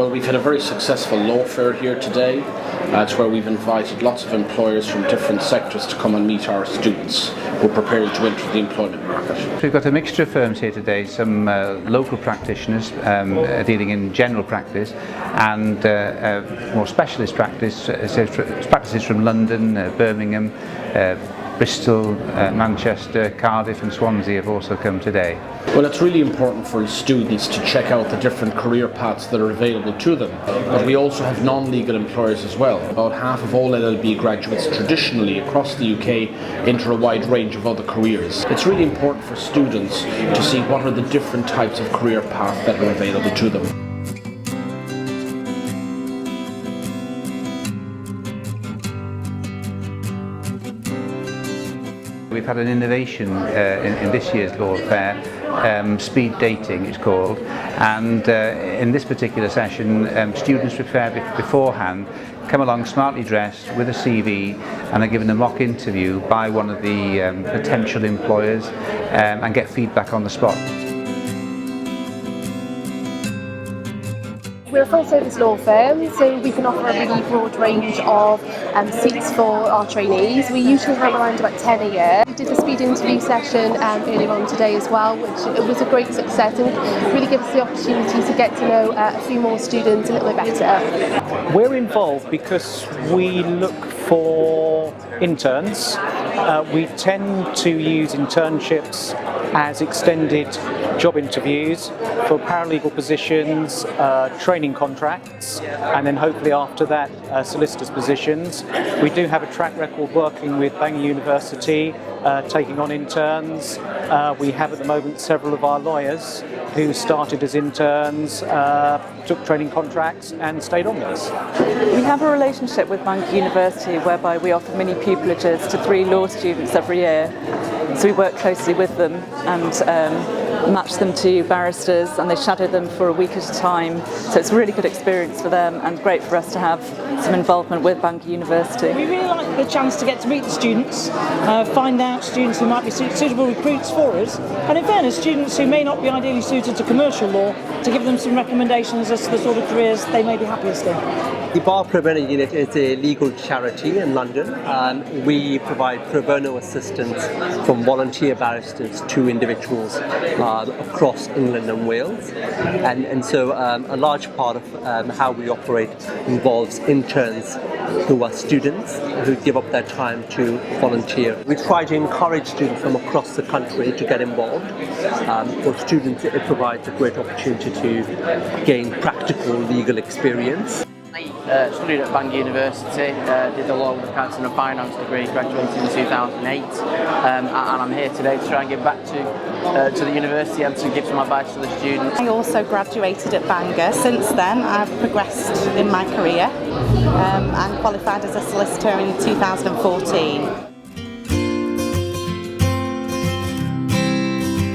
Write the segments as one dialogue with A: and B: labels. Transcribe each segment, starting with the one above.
A: Well, we've had a very successful law fair here today. It's where we've invited lots of employers from different sectors to come and meet our students who are preparing to enter the employment market.
B: We've got a mixture of firms here today, some local practitioners dealing in general practice and more specialist practices from London, Birmingham, Bristol, Manchester, Cardiff and Swansea have also come today.
A: Well, it's really important for students to check out the different career paths that are available to them. But we also have non-legal employers as well. About half of all LLB graduates traditionally across the UK enter a wide range of other careers. It's really important for students to see what are the different types of career paths that are available to them.
B: We've had an innovation in this year's law fair, speed dating it's called, and in this particular session students prepare beforehand, come along smartly dressed with a CV and are given a mock interview by one of the potential employers and get feedback on the spot.
C: We're a full-service law firm, so we can offer a really broad range of seats for our trainees. We usually have around about 10 a year. We did a speed interview session earlier on today as well, which was a great success and really gives us the opportunity to get to know a few more students a little bit better.
D: We're involved because we look for interns. We tend to use internships as extended job interviews for paralegal positions, training contracts, and then hopefully after that solicitors positions. We do have a track record working with Bangor University, taking on interns. We have at the moment several of our lawyers who started as interns, took training contracts and stayed on with us.
E: We have a relationship with Bangor University whereby we offer mini pupilages to 3 law students every year. So we work closely with them and match them to barristers, and they shadow them for a week at a time. So it's a really good experience for them and great for us to have some involvement with Bangor University.
F: We really like the chance to get to meet the students, find out students who might be suitable recruits for us, and in fairness, students who may not be ideally suited to commercial law, to give them some recommendations as to the sort of careers they may be happiest in.
G: The Bar Pro Bono Unit is a legal charity in London, and we provide pro bono assistance from volunteer barristers to individuals across England and Wales. And so a large part of how we operate involves interns who are students who give up their time to volunteer. We try to encourage students from across the country to get involved. For students, it provides a great opportunity to gain practical legal experience.
H: I studied at Bangor University, did the Law with Accounting and Finance degree, graduated in 2008, and I'm here today to try and give back to the university and to give some advice to the students.
I: I also graduated at Bangor. Since then I've progressed in my career and qualified as a solicitor in 2014.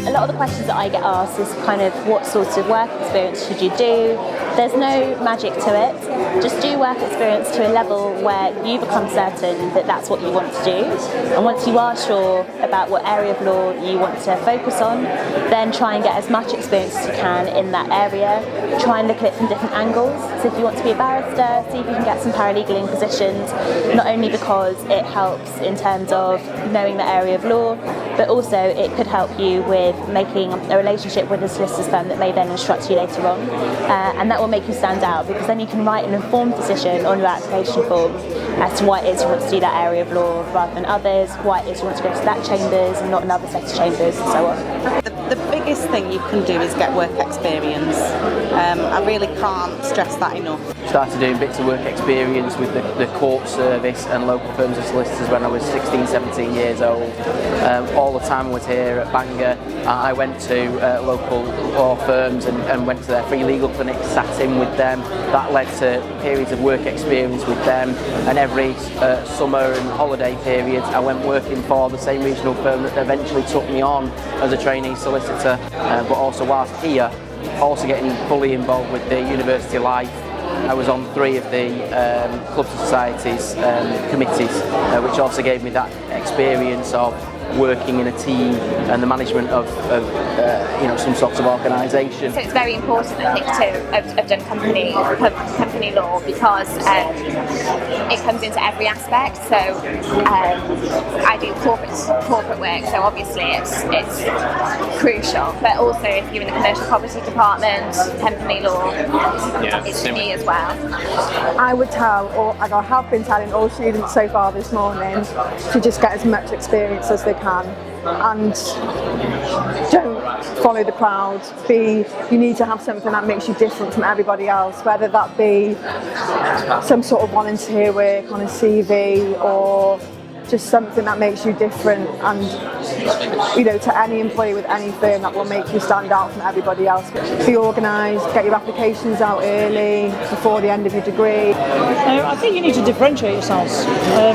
J: A lot of the questions that I get asked is kind of what sort of work experience should you do? There's no magic to it. Just do work experience to a level where you become certain that that's what you want to do. And once you are sure about what area of law you want to focus on, then try and get as much experience as you can in that area. Try and look at it from different angles. So if you want to be a barrister, see if you can get some paralegaling positions, not only because it helps in terms of knowing the area of law, but also it could help you with making a relationship with a solicitor's firm that may then instruct you later on, and that will make you stand out, because then you can write an informed decision on your application form as to why it is you want to do that area of law rather than others, why it is you want to go to that chambers and not another set of chambers and so on.
I: The biggest thing you can do is get work experience. I really can't stress that enough.
H: Started doing bits of work experience with the court service and local firms of solicitors when I was 16, 17 years old. All the time I was here at Bangor, I went to local law firms and went to their free legal clinics, sat in with them. That led to periods of work experience with them, and every summer and holiday periods I went working for the same regional firm that eventually took me on as a trainee solicitor, but also whilst here, also getting fully involved with the university life. I was on 3 of the clubs and societies committees, which also gave me that experience of working in a team and the management of some sort of organisation.
K: So it's very important, I think, to have done company law because it comes into every aspect. So I do corporate work, so obviously it's crucial. But also, if you're in the commercial property department, company law is key as well.
L: I would tell, or I have been telling all students so far this morning, to just get as much experience as they can and don't follow the crowd. You need to have something that makes you different from everybody else, whether that be some sort of volunteer work on a CV or just something that makes you different, and to any employee with any firm, that will make you stand out from everybody else. Be organised, get your applications out early, before the end of your degree.
F: I think you need to differentiate yourselves.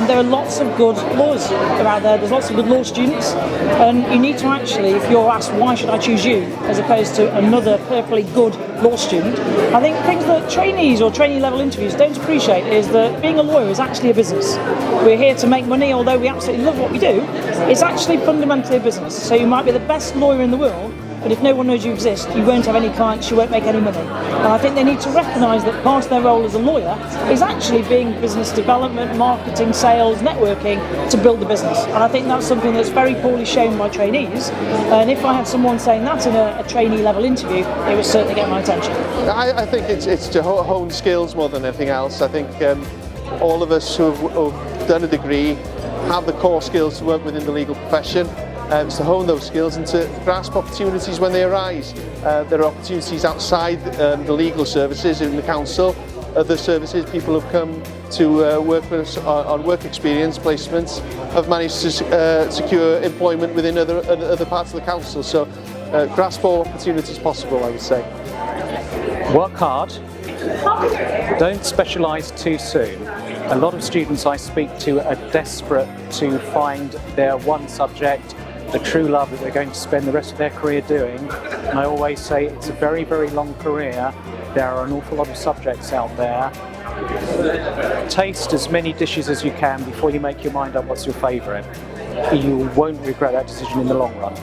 F: There are lots of good lawyers around there, there's lots of good law students, and you need to actually, if you're asked why should I choose you as opposed to another perfectly good law student, I think things that trainees or trainee level interviews don't appreciate is that being a lawyer is actually a business. We're here to make money, although we absolutely love what we do. It's actually fundamentally a business. So you might be the best lawyer in the world, but if no one knows you exist, you won't have any clients, you won't make any money. And I think they need to recognise that part of their role as a lawyer is actually being business development, marketing, sales, networking to build the business. And I think that's something that's very poorly shown by trainees. And if I had someone saying that in a trainee level interview, it would certainly get my attention.
M: I think it's to hone skills more than anything else. I think all of us who've done a degree have the core skills to work within the legal profession. To hone those skills and to grasp opportunities when they arise. There are opportunities outside the legal services in the council. Other services, people have come to work with us on work experience placements, have managed to secure employment within other parts of the council. So grasp all opportunities possible, I would say.
D: Work hard, don't specialise too soon. A lot of students I speak to are desperate to find their one subject, the true love that they're going to spend the rest of their career doing. And I always say it's a very, very long career. There are an awful lot of subjects out there. Taste as many dishes as you can before you make your mind up what's your favourite. You won't regret that decision in the long run.